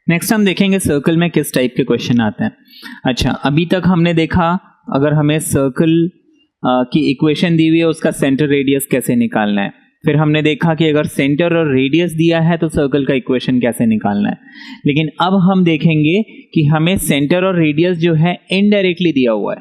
Next हम देखेंगे circle में किस टाइप के क्वेश्चन आते हैं। अच्छा, अभी तक हमने देखा अगर हमें सर्कल की इक्वेशन दी हुई है उसका सेंटर रेडियस कैसे निकालना है। फिर हमने देखा कि अगर सेंटर और रेडियस दिया है तो सर्कल का इक्वेशन कैसे निकालना है। लेकिन अब हम देखेंगे कि हमें सेंटर और रेडियस जो है इनडायरेक्टली दिया हुआ है,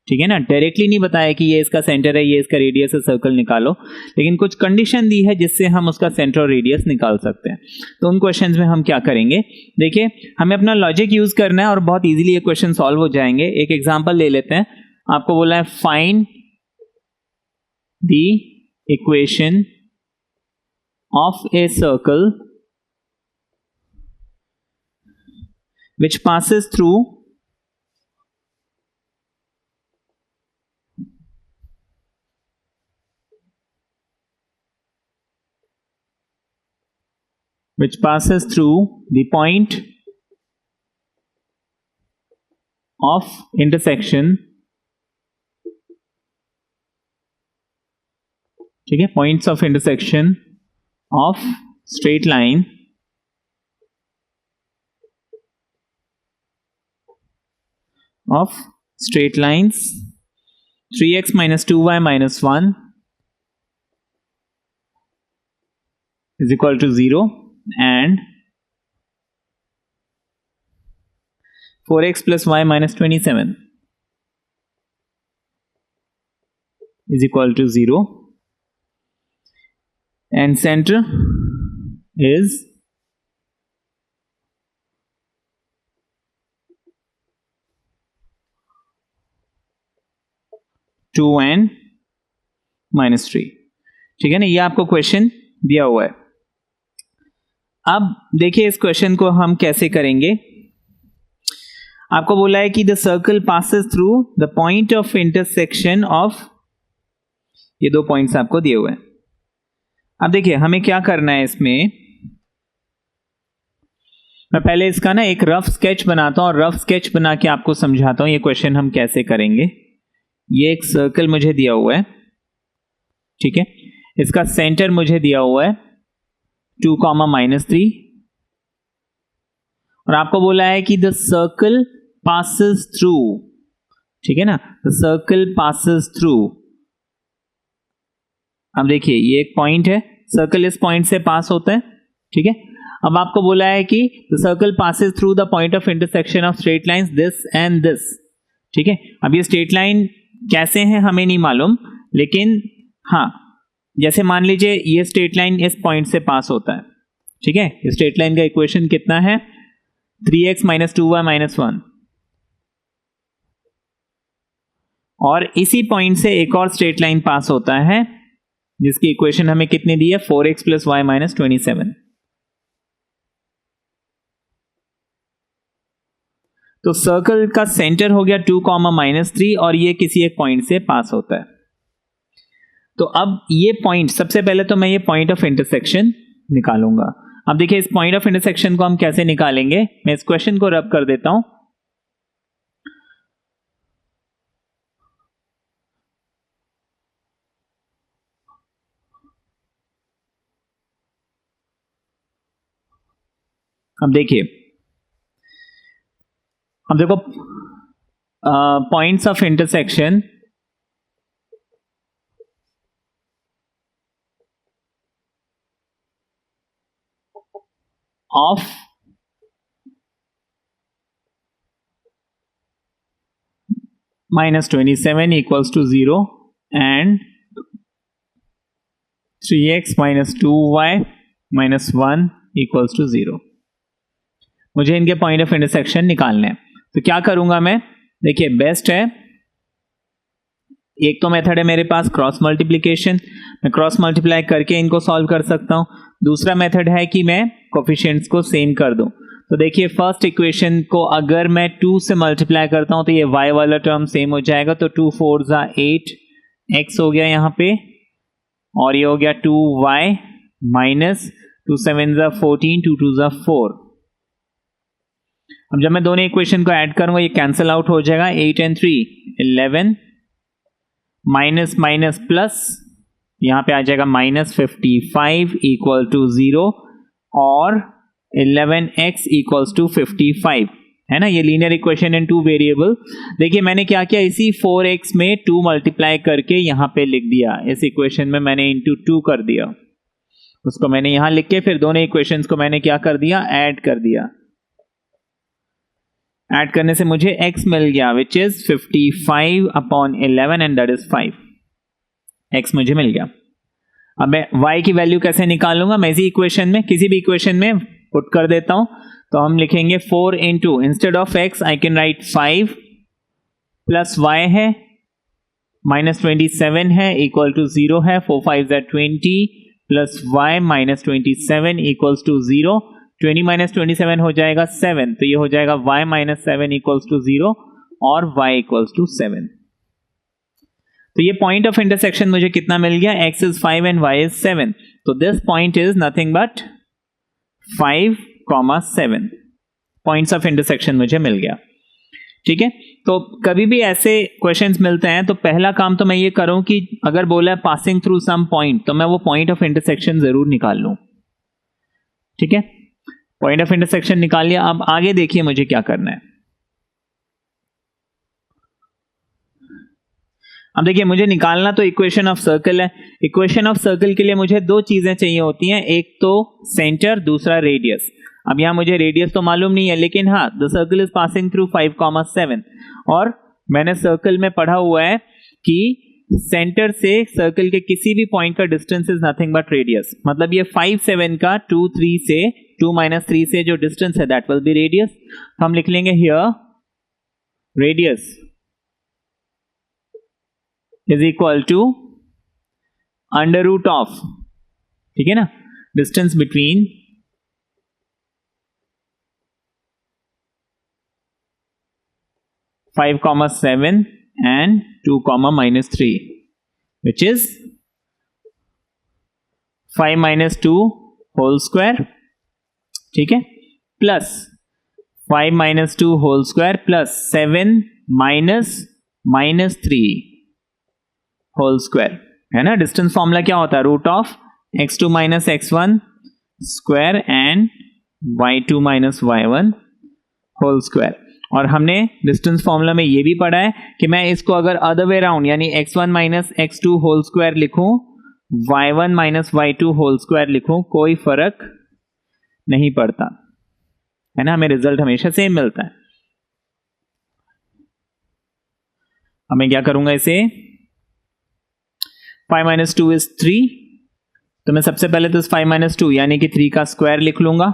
ठीक है ना। डायरेक्टली नहीं बताया कि ये इसका सेंटर है, ये इसका रेडियस है, सर्कल निकालो, लेकिन कुछ कंडीशन दी है जिससे हम उसका सेंटर और रेडियस निकाल सकते हैं। तो उन क्वेश्चंस में हम क्या करेंगे, देखिए हमें अपना लॉजिक यूज करना है और बहुत इजीली ये क्वेश्चन सॉल्व हो जाएंगे। एक एग्जांपल ले लेते हैं। आपको बोला है find the equation of a circle which passes through the point of intersection, ठीक है, points of intersection of straight line of straight lines 3x minus 2y minus 1 is equal to 0 and 4x plus y minus 27 is equal to 0 and center is 2n minus 3, ठीक है ना। ये आपको question दिया हुआ है। अब देखिए इस क्वेश्चन को हम कैसे करेंगे। आपको बोला है कि the circle passes through the point of intersection of, ये दो पॉइंट्स आपको दिए हुए हैं। अब देखिए हमें क्या करना है इसमें, मैं पहले इसका ना एक रफ स्केच बनाता हूं और रफ स्केच बना के आपको समझाता हूं ये क्वेश्चन हम कैसे करेंगे। ये एक सर्कल मुझे दिया हुआ है, ठीक है, इसका सेंटर मुझे दिया हुआ है 2, -3 और आपको बोला है कि द सर्कल पासेस थ्रू, ठीक है ना, द सर्कल पासेस थ्रू। अब देखिए ये एक पॉइंट है, सर्कल इस पॉइंट से पास होता है, ठीक है। अब आपको बोला है कि the circle passes through the point of intersection of straight lines this and this, ठीक है। अब ये स्ट्रेट लाइन कैसे हैं हमें नहीं मालूम, लेकिन हाँ जैसे मान लीजिए ये स्ट्रेट लाइन इस पॉइंट से पास होता है, ठीक है। इस स्ट्रेट लाइन का इक्वेशन कितना है 3x minus 2y minus 1 और इसी पॉइंट से एक और स्ट्रेट लाइन पास होता है जिसकी इक्वेशन हमें कितनी दी है 4x plus y minus 27। तो सर्कल का सेंटर हो गया 2, -3 और ये किसी एक पॉइंट से पास होता है। तो अब ये पॉइंट, सबसे पहले तो मैं ये पॉइंट ऑफ इंटरसेक्शन निकालूंगा। अब देखिए इस पॉइंट ऑफ इंटरसेक्शन को हम कैसे निकालेंगे, मैं इस क्वेश्चन को रब कर देता हूं। अब देखिए, अब देखो points of intersection of -27 equals to 0 and 3x minus 2y minus 1 equals to 0। मुझे इनके पॉइंट ऑफ इंटरसेक्शन निकालने हैं। तो क्या करूंगा मैं, देखिए बेस्ट है, एक तो मेथड है मेरे पास क्रॉस मल्टीप्लिकेशन, मैं क्रॉस मल्टीप्लाई करके इनको सॉल्व कर सकता हूं। दूसरा मेथड है कि मैं कोफिशिएंट्स को सेम कर दूं। तो देखिए फर्स्ट इक्वेशन को अगर मैं 2 से मल्टीप्लाई करता हूं तो ये y वाला टर्म सेम हो जाएगा, तो 2 4 = 8 x हो गया यहां पे, और ये हो गया 2y माइनस 2 7 = 14, 2 2 = 4। अब जब मैं दोनों इक्वेशन को ऐड करूंगा ये कैंसिल आउट हो जाएगा, 8 and 3 11, माइनस माइनस प्लस, यहां पे आ जाएगा -55 = 0 और 11x इक्वल्स टू 55, है ना, ये linear equation in two variable. देखिए मैंने क्या किया, इसी 4x में 2 मल्टीप्लाई करके यहां पे लिख दिया, इस इक्वेशन में मैंने इंटू 2 कर दिया, उसको मैंने यहां लिख के फिर दोनों इक्वेशंस को मैंने क्या कर दिया, ऐड कर दिया। ऐड करने से मुझे x मिल गया which is 55 upon 11 and that is 5, x मुझे मिल गया। अब मैं y की वैल्यू कैसे निकालूंगा, मैं इसी इक्वेशन में किसी भी इक्वेशन में पुट कर देता हूं। तो हम लिखेंगे 4 into, instead of x I can write 5 plus y है माइनस 27 है इक्वल टू 0 है, 4 5 20 plus y minus 27 equals to 0, 20 minus 27 हो जाएगा 7, तो ये हो जाएगा y माइनस 7 इक्वल्स टू 0 और y इक्वल्स टू 7। तो ये पॉइंट ऑफ इंटरसेक्शन मुझे कितना मिल गया, x is 5 and y is 7, तो this point is nothing but 5,7 points of intersection मुझे मिल गया। ठीक है, तो कभी भी ऐसे क्वेश्चंस मिलते हैं तो पहला काम तो मैं ये करूं कि अगर बोला है पासिंग थ्रू सम पॉइंट, तो मैं वो पॉइंट ऑफ इंटरसेक्शन जरूर निकाल लूं। ठीक है, पॉइंट ऑफ इंटरसेक्शन निकाल लिया। अब आगे देखिए मुझे क्या करना है। अब देखिए मुझे निकालना तो इक्वेशन ऑफ सर्कल है। इक्वेशन ऑफ सर्कल के लिए मुझे दो चीजें चाहिए होती हैं, एक तो सेंटर, दूसरा रेडियस। अब यहां मुझे रेडियस तो मालूम नहीं है, लेकिन हाँ the circle is passing through 5,7 और मैंने सर्कल में पढ़ा हुआ है कि सेंटर से सर्कल के किसी भी पॉइंट का distance is nothing but radius. मतलब ये 5 7 का 2 3 से 2 - 3 से जो डिस्टेंस है दैट विल बी रेडियस। हम लिख लेंगे here radius is equal to under root of, ठीक है ना, distance between 5,7 and 2, -3, which is 5 - 2 whole square, ठीक है, plus 5 - 2 whole square plus 7 - -3 whole square, है ना। डिस्टेंस फॉर्मूला क्या होता है, root of x2 - x1 square and y2 - y1 whole square. और हमने डिस्टेंस फॉर्मूला में ये भी पढ़ा है कि मैं इसको अगर अदर वे राउंड यानी x1 - x2 होल स्क्वायर लिखूं, y1 - y2 होल स्क्वायर लिखूं, कोई फर्क नहीं पड़ता, है ना, हमें रिजल्ट हमेशा सेम मिलता है। अब मैं क्या करूंगा, इसे 5 - 2 इज 3, तो मैं सबसे पहले तो इस 5 - 2 यानी कि 3 का स्क्वायर लिख लूंगा।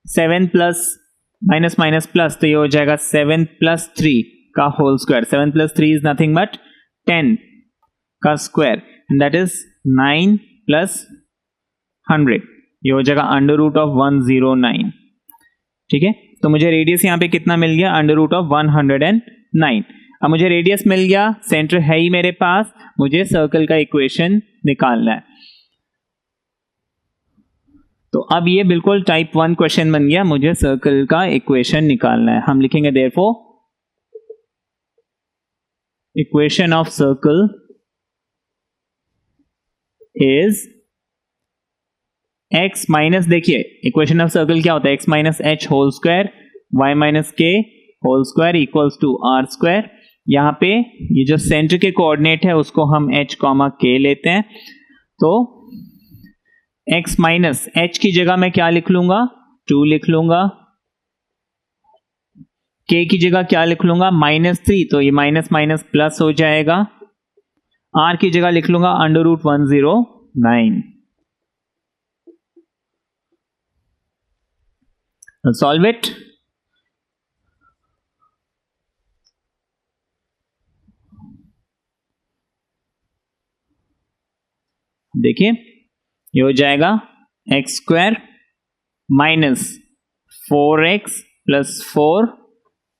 7 प्लस माइनस माइनस प्लस, तो ये हो जाएगा 7 + 3 का whole square. 7 + 3 is nothing but 10 का स्क्वायर एंड दैट इज 9 + 100, ये हो जाएगा अंडर रूट ऑफ 109। ठीक है, तो मुझे रेडियस यहां पे कितना मिल गया, अंडर रूट ऑफ 109। अब मुझे रेडियस मिल गया, सेंटर है ही मेरे पास, मुझे सर्कल का इक्वेशन निकालना है। तो अब ये बिल्कुल टाइप 1 क्वेश्चन बन गया, मुझे सर्कल का इक्वेशन निकालना है। हम लिखेंगे therefore equation of circle is x minus, देखिए इक्वेशन ऑफ सर्कल क्या होता है, x - h whole square y - k whole square equals to r square. यहां पे ये जो सेंटर के कोऑर्डिनेट है उसको हम h, k लेते हैं, तो x माइनस h की जगह मैं क्या लिख लूंगा, 2 लिख लूंगा, k की जगह क्या लिख लूंगा, -3, तो ये माइनस माइनस प्लस हो जाएगा। r की जगह लिख लूंगा अंडर रूट 109। Solve it. देखिए ये हो जाएगा x² minus 4x plus 4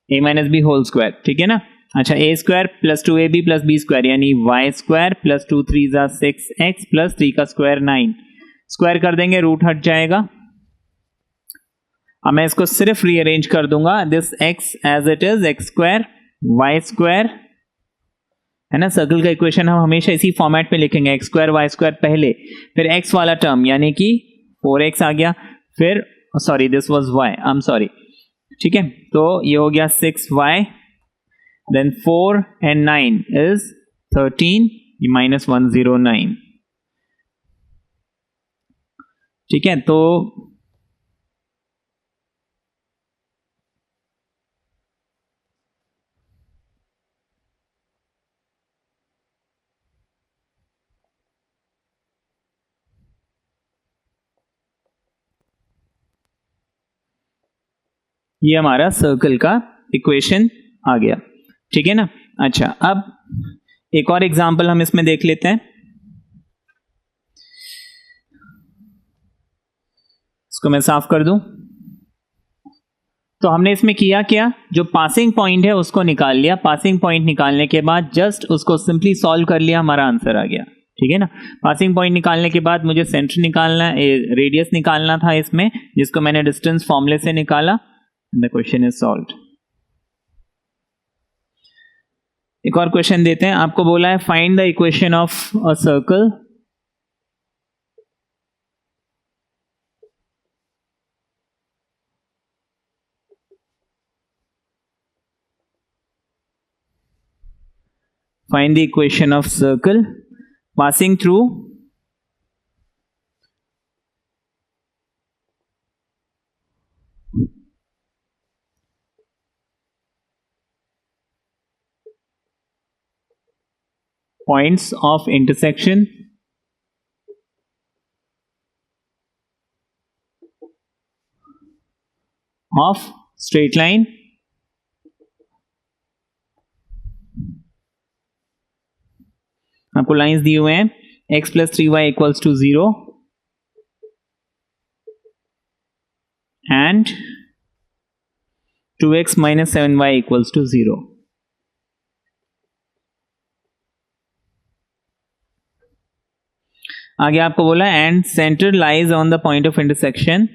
a - b whole square, ठीक है ना। अच्छा, a² plus 2ab plus b² यानी y² प्लस 2 3 = 6x प्लस 3 का स्क्वायर 9, स्क्वायर कर देंगे रूट हट जाएगा। अब मैं इसको सिर्फ रीअरेंज कर दूंगा, this x as it is x², y², है ना। सर्कल का इक्वेशन हम हमेशा इसी फॉर्मेट में लिखेंगे, x² y² पहले, फिर x वाला टर्म यानी कि 4x आ गया, फिर sorry this was y, I am sorry, ठीक है। तो ये हो गया 6y, देन 4 and 9 is 13, ये माइनस 109, ठीक है। तो ये हमारा सर्कल का इक्वेशन आ गया, ठीक है ना। अच्छा, अब एक और एग्जांपल हम इसमें देख लेते हैं। इसको मैं साफ कर दूं। तो हमने इसमें किया क्या, जो पासिंग पॉइंट है उसको निकाल लिया। पासिंग पॉइंट निकालने के बाद जस्ट उसको सिंपली सॉल्व कर लिया, हमारा आंसर आ गया, ठीक है ना। पासिंग पॉइंट निकालने के बाद मुझे सेंटर निकालना, रेडियस निकालना था इसमें, जिसको मैंने डिस्टेंस फॉर्मूले से निकाला। The question is solved. एक और क्वेश्चन देते हैं। आपको बोला है find the equation of a circle find the equation of circle passing through points of intersection of straight line आपको लाइंस दिए हुए हैं, x plus 3y equals to 0 and 2x minus 7y equals to 0। आगे आपको बोला and centre lies on the point of intersection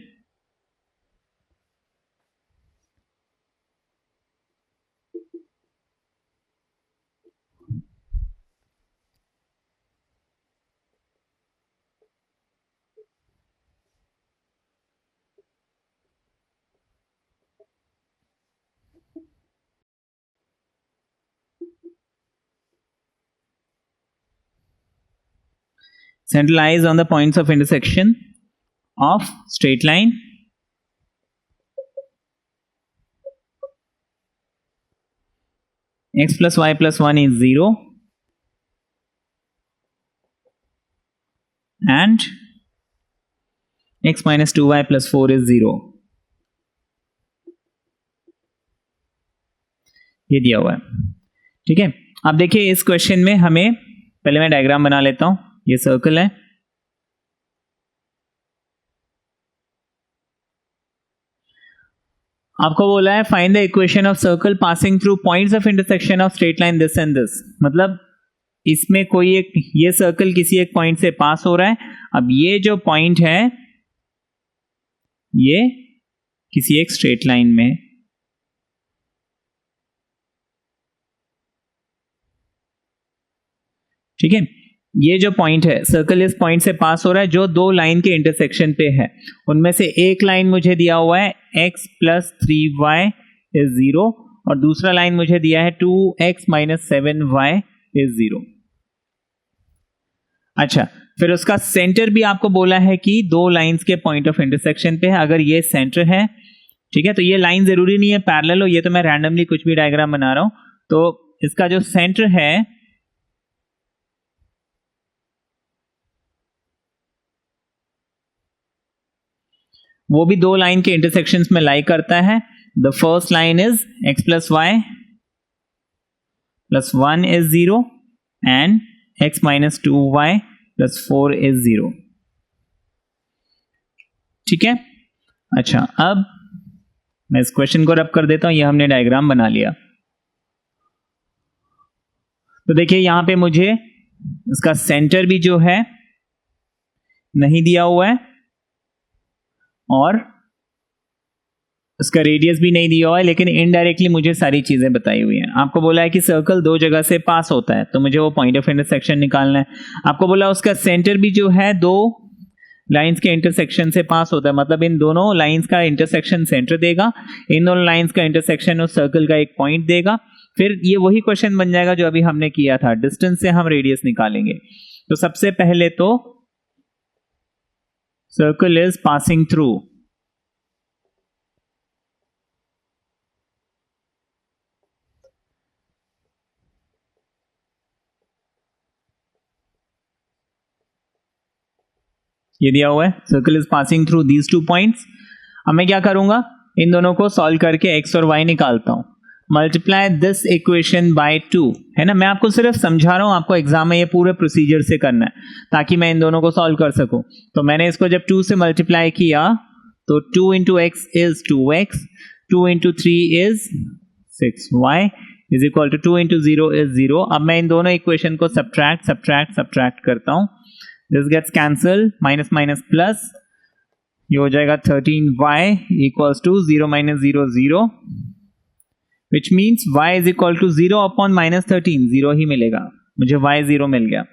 lies on the points of intersection of straight line x plus y plus 1 is 0 and x minus 2y plus 4 is 0। ये दिया हुआ है, ठीक है। अब देखिए इस क्वेश्चन में हमें, पहले मैं डायग्राम बना लेता हूं। ये सर्कल है, आपको बोला है find the equation of circle passing through points of intersection of straight line this and this. मतलब इसमें कोई एक, ये सर्कल किसी एक पॉइंट से पास हो रहा है। अब ये जो पॉइंट है ये किसी एक स्ट्रेट लाइन में, ठीक है। ये जो पॉइंट है, सर्कल इस पॉइंट से पास हो रहा है जो दो लाइन के इंटरसेक्शन पे है। उनमें से एक लाइन मुझे दिया हुआ है x प्लस 3y इज 0 और दूसरा लाइन मुझे दिया है 2x माइनस 7y इज 0। अच्छा, फिर उसका सेंटर भी आपको बोला है कि दो लाइंस के पॉइंट ऑफ इंटरसेक्शन पे है। अगर ये सेंटर है, ठीक है, तो ये लाइन जरूरी नहीं है पैरेलल हो, ये तो मैं रैंडमली कुछ भी डायग्राम बना रहा हूं। तो इसका जो सेंटर है वो भी दो लाइन के इंटरसेक्शंस में लाई करता है। The first line is x plus Y plus 1 is 0 and x minus 2y plus 4 is 0, ठीक है। अच्छा, अब मैं इस क्वेश्चन को रब कर देता हूं। ये हमने डायग्राम बना लिया। तो देखिए यहां पे मुझे इसका सेंटर भी जो है नहीं दिया हुआ है और इसका रेडियस भी नहीं दिया हुआ है, लेकिन इनडायरेक्टली मुझे सारी चीजें बताई हुई हैं। आपको बोला है कि सर्कल दो जगह से पास होता है, तो मुझे वो पॉइंट ऑफ इंटरसेक्शन निकालना है। आपको बोला उसका सेंटर भी जो है दो लाइंस के इंटरसेक्शन से पास होता है, मतलब इन दोनों लाइंस का इंटरसेक्शन सेंटर देगा, इन दोनों लाइंस का इंटरसेक्शन उस सर्कल का एक पॉइंट देगा। फिर ये वही क्वेश्चन बन जाएगा जो अभी हमने किया था, डिस्टेंस से हम रेडियस निकालेंगे। तो सबसे पहले तो सर्कल इज पासिंग थ्रू, ये दिया हुआ है, circle is passing through these 2 points. अब मैं क्या करूंगा, इन दोनों को सॉल्व करके x और y निकालता हूं। मल्टीप्लाई दिस इक्वेशन बाय 2, है ना। मैं आपको सिर्फ समझा रहा हूं, आपको एग्जाम में ये पूरे प्रोसीजर से करना है ताकि मैं इन दोनों को सॉल्व कर सकूं। तो मैंने इसको जब 2 से मल्टीप्लाई किया तो 2 into X is 2x, 2 into 3 is 6y is equal to 2 into 0 is 0। अब मैं इन दोनों इक्वेशन को सब्ट्रैक्ट करता हूं। This gets cancel, minus minus plus, ये हो जाएगा 13y equals to 0 minus 0 0, which means y is equal to 0 upon minus 13, 0 ही मिलेगा मुझे, y 0 मिल गया।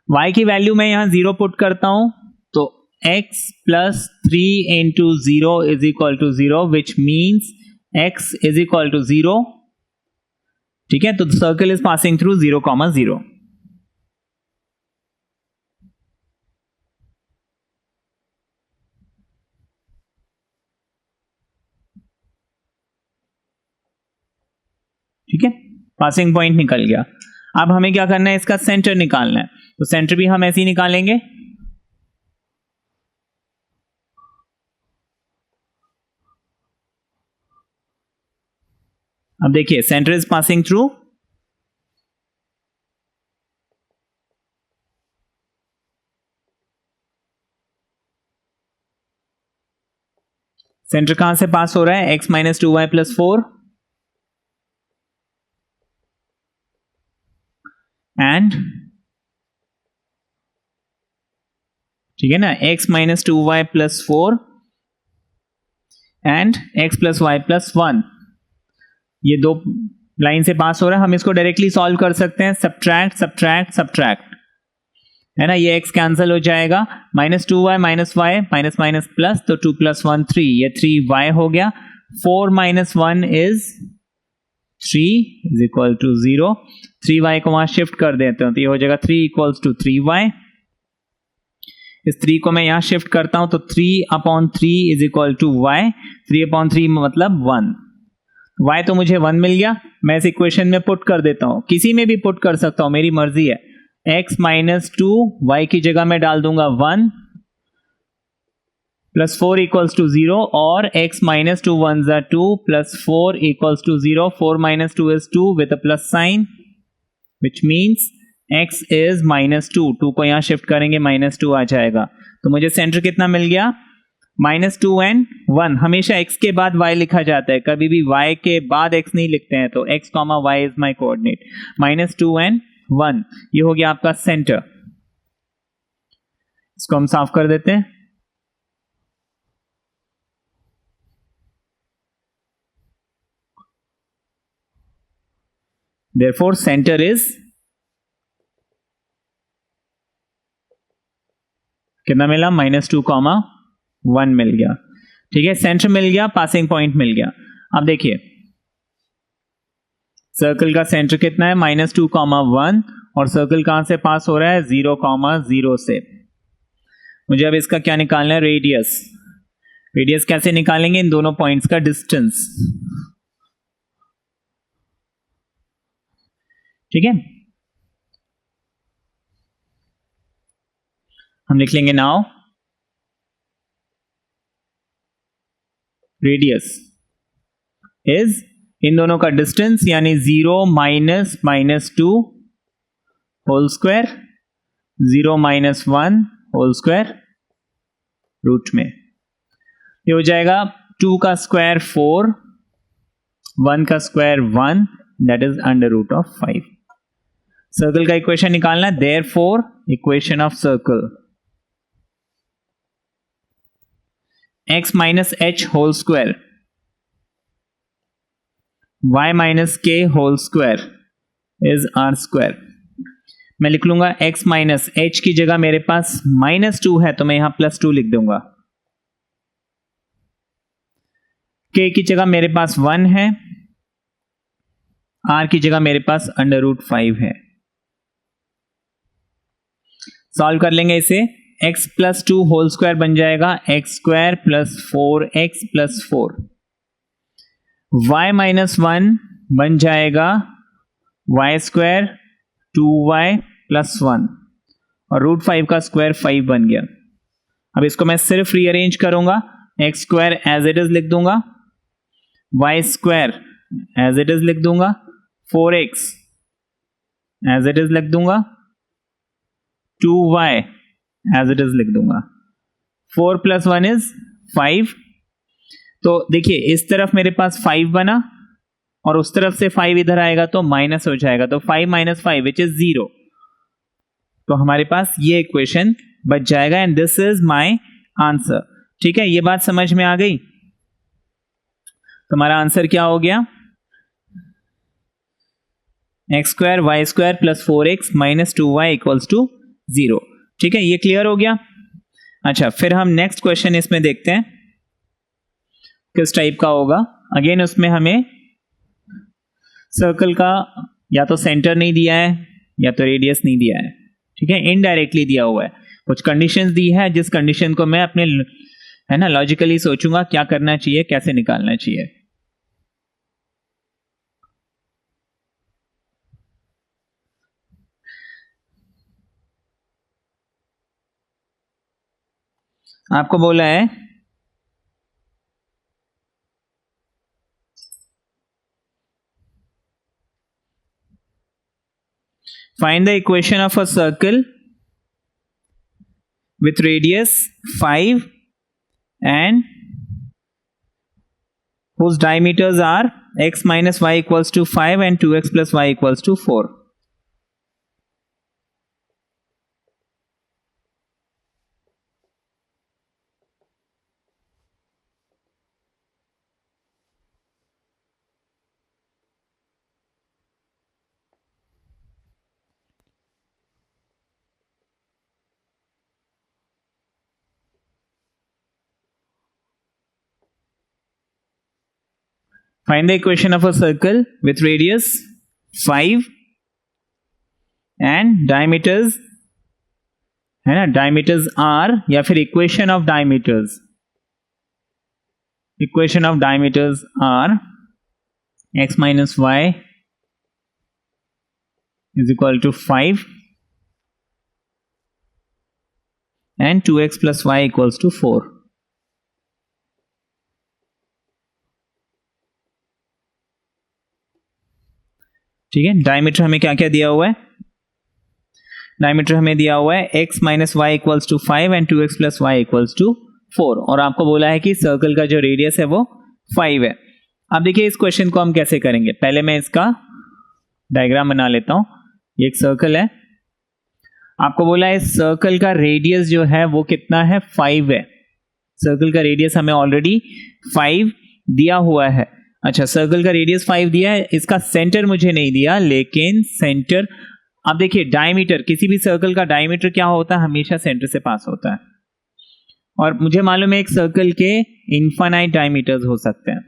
y की वैल्यू मैं यहां 0 पुट करता हूं तो x plus 3 into 0 is equal to 0, which means x is equal to 0। ठीक है, तो सर्कल इज पासिंग थ्रू 0, 0। ठीक है, पासिंग पॉइंट निकल गया। अब हमें क्या करना है, इसका सेंटर निकालना है। तो सेंटर भी हम ऐसे ही निकालेंगे। अब देखिए, centre is passing through, centre कहां से पास हो रहा है, x minus 2y plus 4 and, ठीक है ना, x minus 2y plus 4 and x plus y plus 1, ये दो लाइन से पास हो रहा है। हम इसको डायरेक्टली सॉल्व कर सकते हैं, सब्ट्रैक्ट सब्ट्रैक्ट सब्ट्रैक्ट, है ना, ये x कैंसिल हो जाएगा, minus 2y minus y minus minus plus, तो 2 प्लस 1 3, ये 3y हो गया। 4 minus 1 is 3 is equal to 0, 3y को वहां शिफ्ट कर देते हैं तो ये हो जाएगा 3 इक्वल्स टू 3y। इस 3 को मैं यहां शिफ्ट करता हूं तो 3 upon 3 is equal to y, 3 upon 3 मतलब 1, y तो मुझे 1 मिल गया। मैं इस इक्वेशन में पुट कर देता हूं, किसी में भी पुट कर सकता हूं, मेरी मर्जी है। x माइनस 2, y की जगह में डाल दूंगा 1 प्लस 4 इक्वल्स टू 0, और x माइनस 2 1 ज़ा 2 plus 4 equals to 0, 4 minus 2 is 2 with a plus sign, which means x is minus 2, 2 को यहां शिफ्ट करेंगे माइनस 2 आ जाएगा। तो मुझे सेंटर कितना मिल गया, माइनस 2 एंड 1। हमेशा x के बाद y लिखा जाता है, कभी भी y के बाद x नहीं लिखते हैं। तो x comma y is my coordinate, minus 2 and 1, ये हो गया आपका सेंटर। इसको हम साफ कर देते हैं। Therefore center is कितना मिला, माइनस 2 कॉमा 1 मिल गया। ठीक है, सेंटर मिल गया, पासिंग पॉइंट मिल गया। अब देखिए, सर्कल का सेंटर कितना है, माइनस 2 कॉमा 1, और सर्कल कहां से पास हो रहा है, 0 कॉमा 0 से। मुझे अब इसका क्या निकालना है, रेडियस। रेडियस कैसे निकालेंगे, इन दोनों पॉइंट्स का डिस्टेंस। ठीक है, हम लिख लेंगे नाउ रेडियस इज इन दोनों का डिस्टेंस, यानी 0 minus minus 2 whole square, 0 minus 1 whole square root में। ये हो जाएगा 2 का स्क्वायर 4, 1 का square 1, that is under root of 5। Circle का इक्वेशन निकालना है, therefore equation of circle x minus h whole square y minus k whole square is r square. मैं लिख लूंगा x माइनस h की जगह मेरे पास -2 है तो मैं यहां +2 लिख दूंगा। k की जगह मेरे पास 1 है, r की जगह मेरे पास √5 है। सॉल्व कर लेंगे इसे, x + 2 होल स्क्वायर बन जाएगा x² + 4x + 4, y - 1 बन जाएगा y² 2y + 1 और √5 का स्क्वायर 5 बन गया। अब इसको मैं सिर्फ रीअरेंज करूंगा, x² एज इट इज लिख दूंगा, y² एज इट इज लिख दूंगा, 4x एज इट इज लिख दूंगा, 2y एज इट इज लिख दूंगा। 4 + 1 इज 5। तो देखिए इस तरफ मेरे पास 5 बना और उस तरफ से 5 इधर आएगा तो माइनस हो जाएगा, तो 5 - 5 विच इज 0। तो हमारे पास ये इक्वेशन बच जाएगा and this is my answer. ठीक है, ये बात समझ में आ गई? तुम्हारा आंसर क्या हो गया? x² y² + 4x - 2y = 0। ठीक है, ये क्लियर हो गया? अच्छा, फिर हम नेक्स्ट क्वेश्चन इसमें देखते हैं किस टाइप का होगा। अगेन उसमें हमें सर्कल का या तो सेंटर नहीं दिया है या तो रेडियस नहीं दिया है। ठीक है, इनडायरेक्टली दिया हुआ है, कुछ कंडीशंस दी है जिस कंडीशन को मैं अपने है ना लॉजिकली सोचूंगा क्या करना चाहिए, कैसे निकालना चाहिए। आपको बोला है find the equation of a circle with radius 5 and whose diameters are x minus y equals to 5 and 2x plus y equals to 4. Find the equation of a circle with radius 5 and diameters है ना, diameters are या फिर equation of diameters are x minus y is equal to 5 and 2x plus y equals to 4. ठीक है, diameter हमें क्या क्या दिया हुआ है? डायमीटर हमें दिया हुआ है x minus Y equals to 5 and 2x plus Y equals to 4 और आपको बोला है कि सर्कल का जो रेडियस है वो 5 है। अब देखिए इस क्वेश्चन को हम कैसे करेंगे, पहले मैं इसका डायग्राम बना लेता हूं। ये एक सर्कल है, आपको बोला है इस सर्कल का रेडियस जो है वो कितना है? 5 है। सर्कल का रेडियस हमें ऑलरेडी 5 दिया हुआ है। अच्छा, सर्कल का रेडियस 5 दिया है, इसका सेंटर मुझे नहीं दिया, लेकिन सेंटर, अब देखिए डायमीटर, किसी भी सर्कल का डायमीटर क्या होता है? हमेशा सेंटर से पास होता है। और मुझे मालूम है एक सर्कल के इनफाइनाइट डायमीटर्स हो सकते हैं,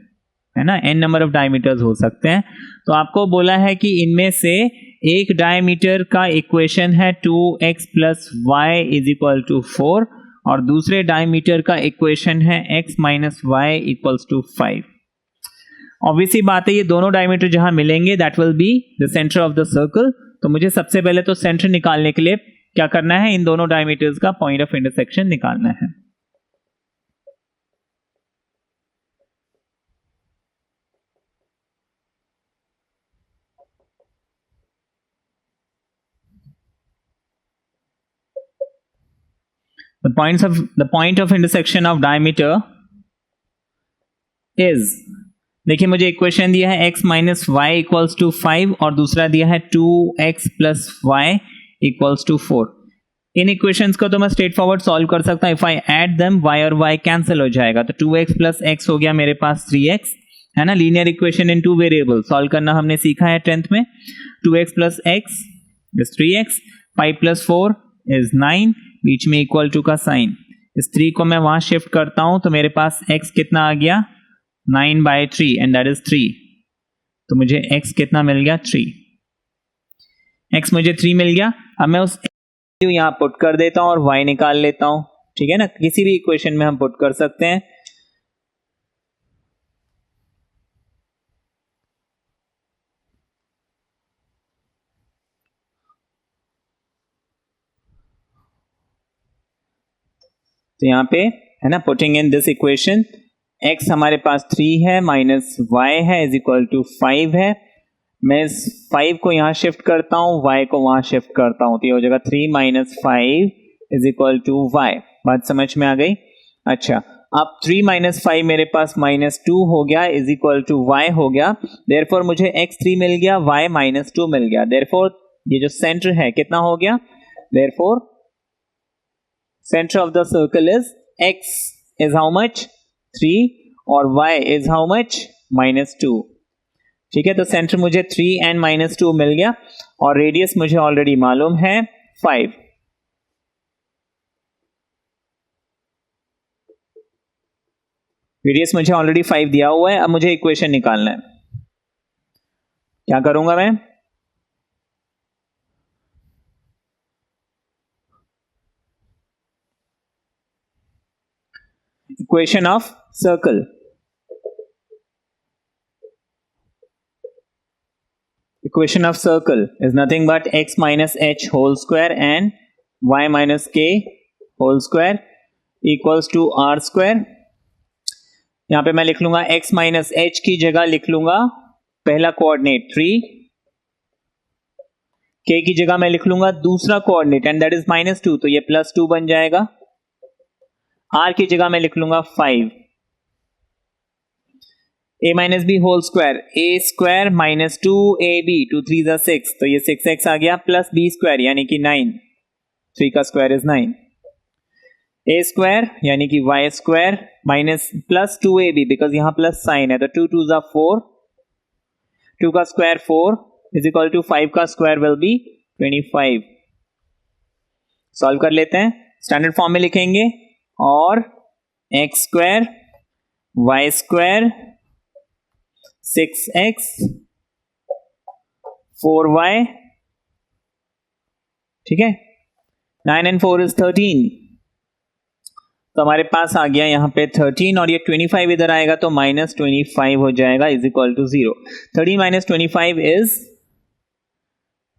है ना, n नंबर ऑफ डायमीटर्स हो सकते हैं। तो आपको बोला है कि इनमें से एक डायमीटर का इक्वेशन है 2x plus Y is equal to 4 और दूसरे डायमीटर का इक्वेशन है x minus Y equals to 5। Obviously बात है ये दोनों डायमीटर जहां मिलेंगे that will be the centre of the circle. तो मुझे सबसे पहले तो सेंटर निकालने के लिए क्या करना है? इन दोनों डायमीटर्स का पॉइंट ऑफ इंटरसेक्शन निकालना है। the point of intersection of diameter is, देखिए मुझे इक्वेशन दिया है x minus Y equals to 5 और दूसरा दिया है 2x plus Y equals to 4। इन इक्वेशंस को तो मैं स्ट्रेट फॉरवर्ड सॉल्व कर सकता हूं। If I add them y और y कैंसिल हो जाएगा, तो 2x प्लस x हो गया मेरे पास 3x, है ना। Linear equation in two variable solve करना हमने सीखा है 10th में। 2x plus x is 3x 5 + 4 is 9, बीच में इक्वल टू का साइन, इस 3 को मैं वहां शिफ्ट करता हूं तो मेरे पास x कितना आ गया 9/3 एंड दैट इज 3। तो मुझे x कितना मिल गया 3, x मुझे 3 मिल गया। अब मैं उस वैल्यू यहां पुट कर देता हूं और y निकाल लेता हूं, ठीक है ना, किसी भी इक्वेशन में हम पुट कर सकते हैं। तो यहां पे है ना, putting in this equation, x हमारे पास 3 है माइनस y है इज इक्वल टू 5 है। मैं इस 5 को यहां शिफ्ट करता हूं, y को वहां शिफ्ट करता हूं, तो ये हो जाएगा 3 - 5 इज इक्वल टू y। बात समझ में आ गई? अच्छा, अब 3 - 5 मेरे पास -2 हो गया इज इक्वल टू y हो गया। देयरफॉर मुझे x3 मिल गया, y -2 मिल गया। देयरफॉर ये जो सेंटर है कितना हो गया, therefore center of the circle is x is how much 3 और y is how much -2। ठीक है, तो सेंटर मुझे 3 and -2 मिल गया और रेडियस मुझे ऑलरेडी मालूम है 5। रेडियस मुझे ऑलरेडी 5 दिया हुआ है। अब मुझे इक्वेशन निकालना है, क्या करूंगा मैं, equation of circle. Equation of circle is nothing but x minus h whole square and y minus k whole square equals to r square। यहां पे मैं लिख लूंगा x minus h की जगह लिख लूंगा पहला कोऑर्डिनेट 3, k की जगह मैं लिख लूंगा दूसरा कोऑर्डिनेट एंड दैट इज -2, तो ये +2 बन जाएगा। r की जगह मैं लिख लूंगा 5, a minus b whole square, a square minus 2ab, 2 3 = 6, तो ये 6x आ गया, प्लस b स्क्वायर यानी कि 9, 3 का स्क्वायर इज 9, a स्क्वायर यानी कि y square minus plus 2ab because यहां प्लस साइन है, तो 2 2 = 4, 2 का स्क्वायर 4 इज इक्वल टू 5 का स्क्वायर विल बी 25। सॉल्व कर लेते हैं, स्टैंडर्ड फॉर्म में लिखेंगे और x square y square 6x 4y, ठीक है, 9 and 4 is 13, तो हमारे पास आ गया यहां पे 13 और ये 25 इधर आएगा तो -25 हो जाएगा इज इक्वल टू 0। 13 - 25 इज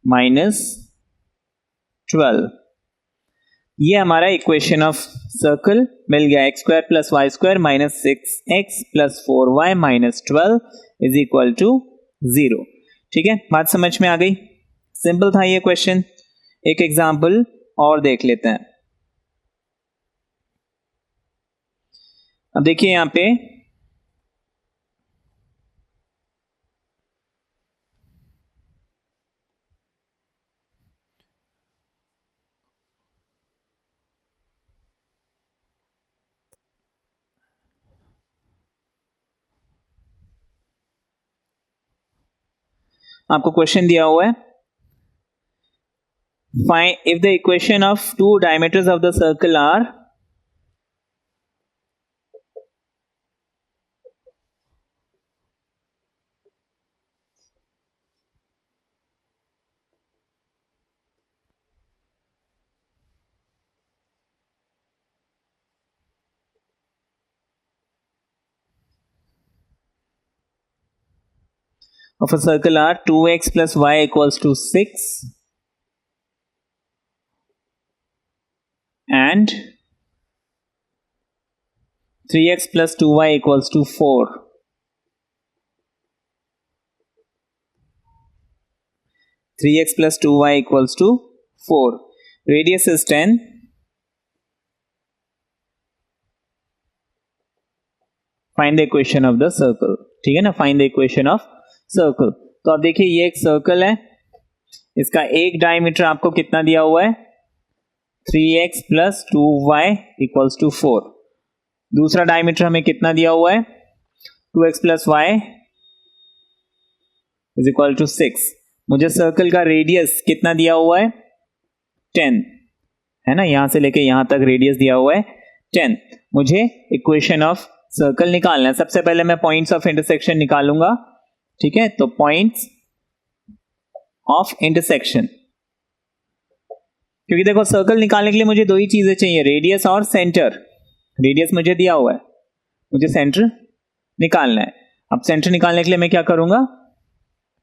-12। ये हमारा इक्वेशन ऑफ सर्कल मिल गया, x square plus Y square minus 6x plus 4y minus 12 is equal to 0। ठीक है, बात समझ में आ गई? सिंपल था ये क्वेश्चन। एक एग्जाम्पल और देख लेते हैं। अब देखिए यहां पे आपको क्वेश्चन दिया हुआ है, find if the equation of two diameters of the circle are of a circle are 2x plus y equals to 6 and 3x plus 2y equals to 4. 3x plus 2y equals to 4. Radius is 10. Find the equation of the circle. ठीक है ना, find the equation of circle. तो अब देखिए ये एक circle है, इसका एक डायमीटर आपको कितना दिया हुआ है 3x plus 2y equals to 4। दूसरा डायमीटर हमें कितना दिया हुआ है 2x plus y is equal to 6। मुझे सर्कल का रेडियस कितना दिया हुआ है 10 है ना, यहां से लेके यहां तक रेडियस दिया हुआ है 10। मुझे इक्वेशन ऑफ सर्कल निकालना है। सबसे पहले मैं पॉइंट्स ऑफ इंटरसेक्शन निकालूंगा, ठीक है। तो पॉइंट्स ऑफ इंटरसेक्शन, क्योंकि देखो सर्कल निकालने के लिए मुझे दो ही चीजें चाहिए, रेडियस और सेंटर। रेडियस मुझे दिया हुआ है, मुझे सेंटर निकालना है। अब सेंटर निकालने के लिए मैं क्या करूंगा,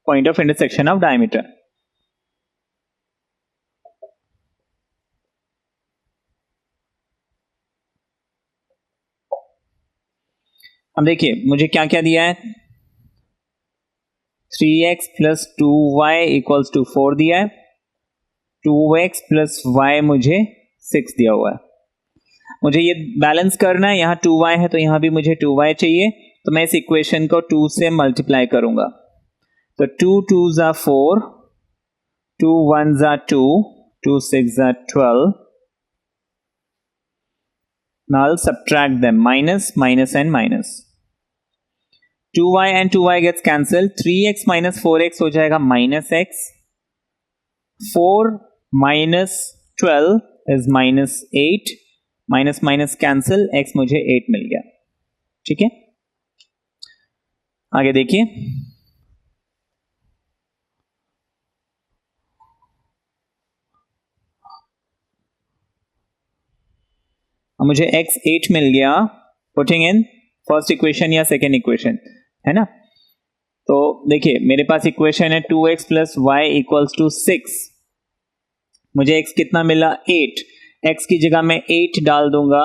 point of intersection of diameter. अब देखिए मुझे क्या क्या दिया है, 3x plus 2y equals to 4 दिया है, 2x प्लस y मुझे 6 दिया हुआ है। मुझे ये बैलेंस करना है, यहाँ 2y है तो यहाँ भी मुझे 2y चाहिए, तो मैं इस इक्वेशन को 2 से मल्टीप्लाई करूंगा। तो 2 2s are 4, 2 1s are 2, 2 6s are 12. Now I'll subtract them, minus, minus and minus. 2y and 2y gets cancelled. 3x minus 4x हो जाएगा minus x. 4 minus 12 is minus 8. Minus minus cancel, x मुझे 8 मिल गया, ठीक है। आगे देखिए, मुझे x 8 मिल गया, पुटिंग इन फर्स्ट इक्वेशन या सेकेंड इक्वेशन, है ना। तो देखिए मेरे पास इक्वेशन है 2x plus Y equals to 6। मुझे x कितना मिला, 8। x की जगह मैं 8 डाल दूंगा,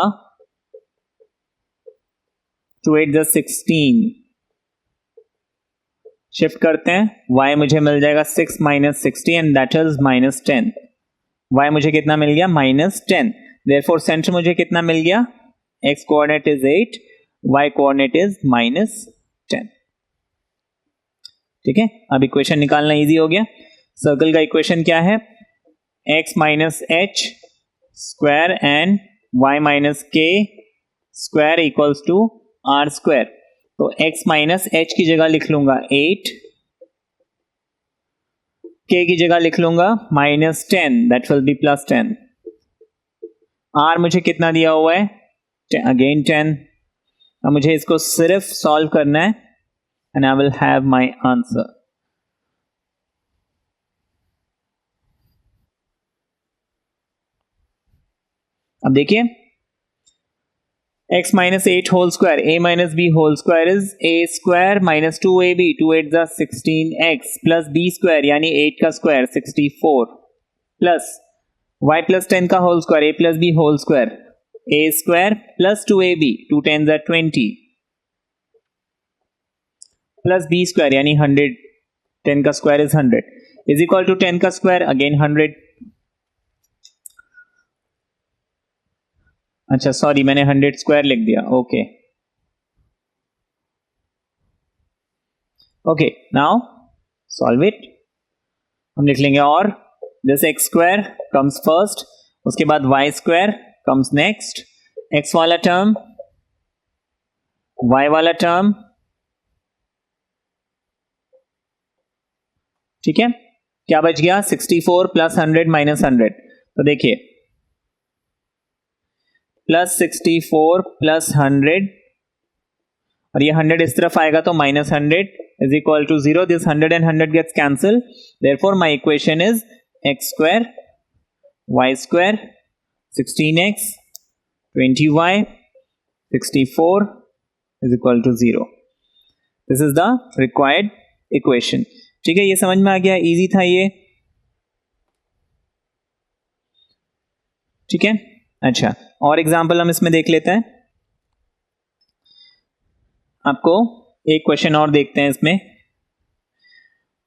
2 8 = 16। शिफ्ट करते हैं, y मुझे मिल जाएगा 6 minus 60 and that is minus 10। y मुझे कितना मिल गया, माइनस 10। देयरफॉर सेंटर मुझे कितना मिल गया, x coordinate is 8, y coordinate is minus 10, ठीक है। अब इक्वेशन निकालना इजी हो गया। सर्कल का इक्वेशन क्या है, x minus H square and y minus K square equals to R square. तो x माइनस एच की जगह लिख लूंगा 8, k की जगह लिख लूंगा minus 10, that will B plus 10। r मुझे कितना दिया हुआ है, अगेन 10। अब मुझे इसको सिर्फ सॉल्व करना है and I will have my answer. अब देखिए, x minus 8 whole square, a minus b whole square is a square minus 2ab, 2 8 = 16x plus b square यानी 8 का स्क्वायर 64 प्लस y प्लस 10 का whole square, a plus b whole square, a square plus 2ab, 2 10s are 20 plus b square यानी 100, 10 का square is 100 is equal to 10 का square again 100। अच्छा sorry, मैंने 100 square लिख दिया, okay okay. Now solve it. हम लिख लेंगे और this X square comes first, उसके बाद Y square comes next, X वाला टर्म, वाई वाला टर्म, ठीक है। क्या बच गया, 64 प्लस 100 माइनस 100। तो देखिए प्लस 64 प्लस 100 और ये 100 इस तरफ आएगा तो minus 100 is equal to 0। This 100 and 100 gets cancelled, therefore my equation is x square y square 16x 20y 64 is equal to 0. This is the required equation. ठीक है, ये समझ में आ गया, इजी था ये, ठीक है। अच्छा, और एग्जाम्पल हम इसमें देख लेते हैं। आपको एक क्वेश्चन और देखते हैं इसमें।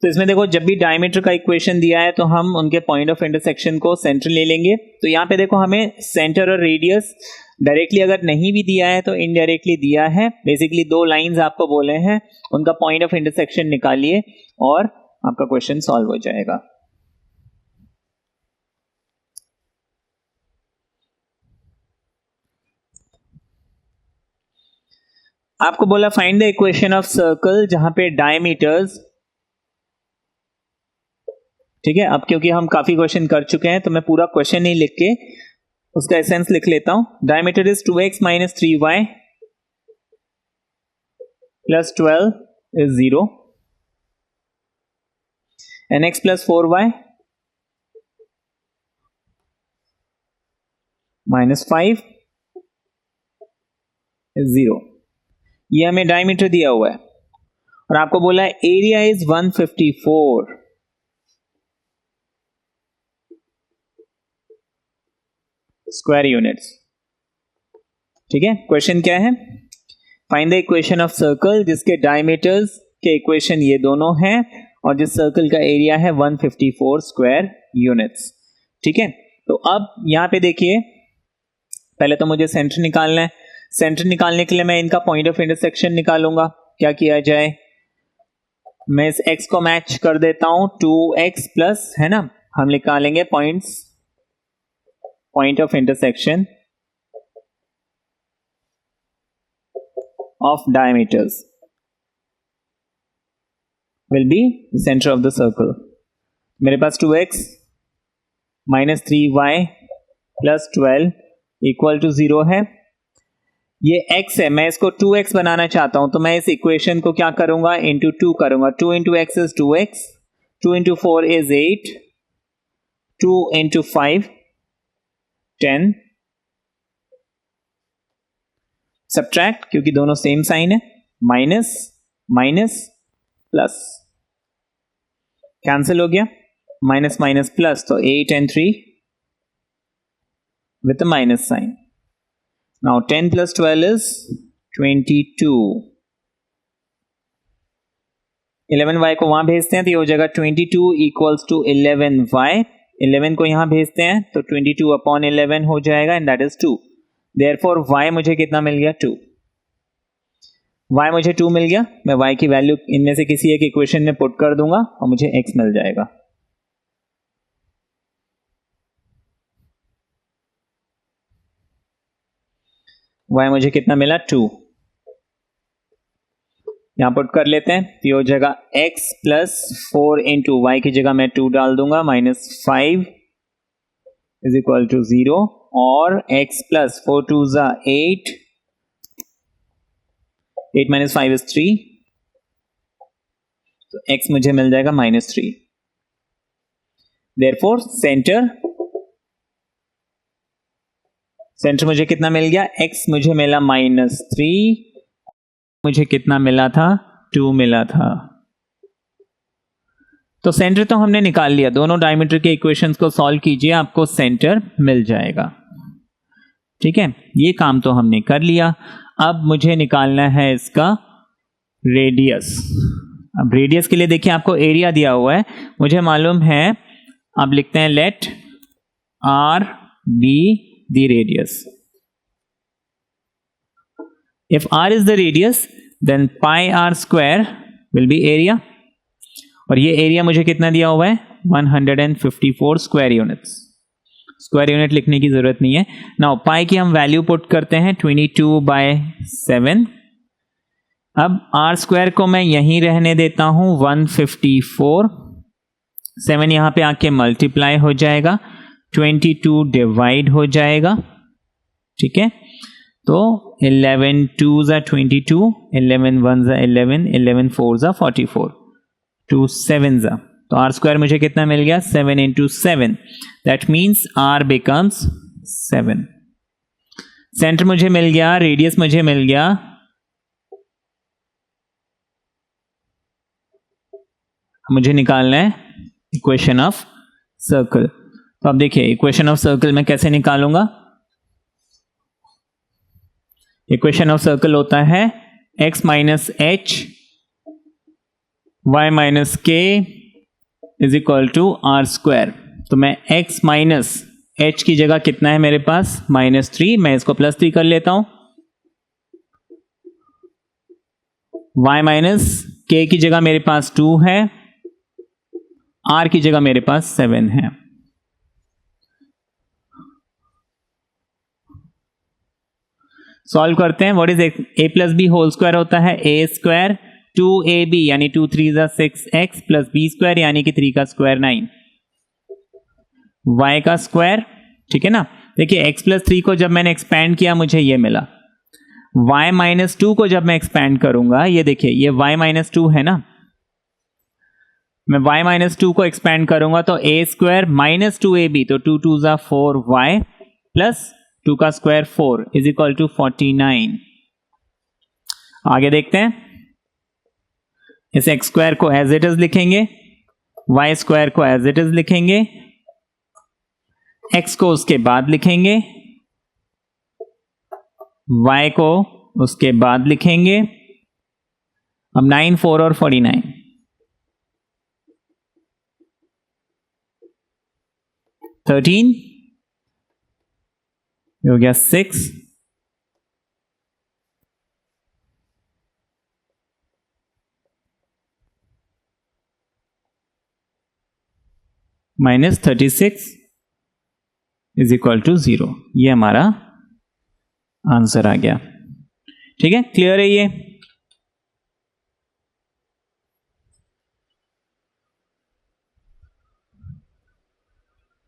तो इसमें देखो, जब भी डायमीटर का इक्वेशन दिया है तो हम उनके पॉइंट ऑफ इंटरसेक्शन को सेंटर ले लेंगे। तो यहाँ पे देखो हमें सेंटर और रेडियस डायरेक्टली अगर नहीं भी दिया है तो इनडायरेक्टली दिया है। बेसिकली दो लाइंस आपको बोले हैं, उनका पॉइंट ऑफ इंटरसेक्शन निकालिए और आपका क्वेश्चन सॉल्व हो जाएगा। आपको बोला find the equation of circle जहां पे डायमीटर्स ठीक है, अब क्योंकि हम काफी क्वेश्चन कर चुके हैं तो मैं पूरा क्वेश्चन नहीं लिख के उसका एसेंस लिख लेता हूं. Diameter is 2x minus 3y plus 12 is 0 and x plus 4y minus 5 is 0. ये हमें डायमीटर दिया हुआ है और आपको बोला है एरिया इज 154 स्क्वायर यूनिट्स. ठीक है, क्वेश्चन क्या है? Find the equation of circle जिसके डायमीटर्स के इक्वेशन ये दोनों हैं और जिस सर्कल का एरिया है 154 स्क्वायर यूनिट्स. ठीक है, तो अब यहां पे देखिए, पहले तो मुझे सेंटर निकालना है. सेंटर निकालने के लिए मैं इनका पॉइंट ऑफ इंटरसेक्शन निकालूंगा. क्या किया जाए, मैं इस x को मैच कर देता हूं 2x प्लस, है ना, हम निकालेंगे point of intersection of diameters will be the centre of the circle. मेरे पास 2x minus 3y plus 12 equal to 0 है. ये x है, मैं इसको 2x बनाना चाहता हूं तो मैं इस इक्वेशन को क्या करूंगा, इंटू 2 करूंगा. 2 into x is 2x, 2 into 4 is 8, 2 into 5 10, subtract क्योंकि दोनों सेम साइन है, माइनस माइनस प्लस, कैंसिल हो गया, माइनस माइनस प्लस, तो 8 and 3 with a minus sign. Now 10 plus 12 is 22. 11y को वहां भेजते हैं तो ये हो जाएगा 22 equals to 11y. 11 को यहां भेजते हैं तो 22 upon 11 हो जाएगा and that is 2. Therefore y मुझे कितना मिल गया, 2. y मुझे 2 मिल गया. मैं y की वैल्यू इनमें से किसी एक इक्वेशन में पुट कर दूंगा और मुझे x मिल जाएगा. y मुझे कितना मिला, 2. यहां पुट कर लेते हैं तो ये हो जाएगा x प्लस 4 इंटू वाई की जगह मैं 2 डाल दूंगा, माइनस 5 इज इक्वल टू 0 और x प्लस 4 2 जा 8, 8 माइनस 5 इज 3, तो x मुझे मिल जाएगा माइनस 3. देयरफॉर सेंटर मुझे कितना मिल गया, x मुझे मिला माइनस 3, मुझे कितना मिला था, 2 मिला था. तो सेंटर तो हमने निकाल लिया. दोनों डायमीटर के इक्वेशंस को सॉल्व कीजिए, आपको सेंटर मिल जाएगा. ठीक है, ये काम तो हमने कर लिया. अब मुझे निकालना है इसका रेडियस. अब रेडियस के लिए देखिए आपको एरिया दिया हुआ है, मुझे मालूम है. अब लिखते हैं let R be the radius. If r is the radius, then pi r square will be area. और ये एरिया मुझे कितना दिया हुआ है, 154 स्क्वायर यूनिट्स. स्क्वायर यूनिट लिखने की जरूरत नहीं है. नाउ पाई की हम वैल्यू पुट करते हैं 22/7. अब r स्क्वायर को मैं यहीं रहने देता हूं 154. 7 यहां पे आके मल्टीप्लाई हो जाएगा, 22 डिवाइड हो जाएगा. ठीक है, तो 11 2 जा 22, 11 1 जा 11, 11 4 जा 44, 2 7 जा, तो r स्क्वायर मुझे कितना मिल गया, 7 into 7. That means r becomes 7. Centre मुझे मिल गया, रेडियस मुझे मिल गया. मुझे निकालना है इक्वेशन ऑफ सर्कल. तो अब देखिए इक्वेशन ऑफ सर्कल में कैसे निकालूंगा. इक्वेशन ऑफ सर्कल होता है x minus H y minus K is equal to R square. तो मैं x माइनस एच की जगह कितना है मेरे पास, -3, मैं इसको +3 कर लेता हूं. y माइनस के की जगह मेरे पास 2 है, r की जगह मेरे पास 7 है. सॉल्व करते हैं. What is a plus B whole square होता है a स्क्वायर 2ab यानी 2 3 6x प्लस b स्क्वायर यानी कि 3 का स्क्वायर 9. y का स्क्वायर, ठीक है ना। देखिए x प्लस 3 को जब मैंने एक्सपैंड किया मुझे ये मिला, y माइनस 2 को जब मैं एक्सपैंड करूंगा, ये देखिए ये y माइनस 2 है ना, मैं y माइनस 2 को एक्सपैंड करूंगा तो a स्क्वायर माइनस 2ab, तो 2 2 ज़ा 4y प्लस 2 का स्क्वायर 4 इज इक्वल टू 49। आगे देखते हैं, इस x स्क्वायर को एज इट इज लिखेंगे, y स्क्वायर को एज इट इज लिखेंगे, x को उसके बाद लिखेंगे, y को उसके बाद लिखेंगे। अब 9 4 और 49, 13 हो गया 6 माइनस 36 इज इक्वल टू 0। ये हमारा आंसर आ गया। ठीक है, क्लियर है ये।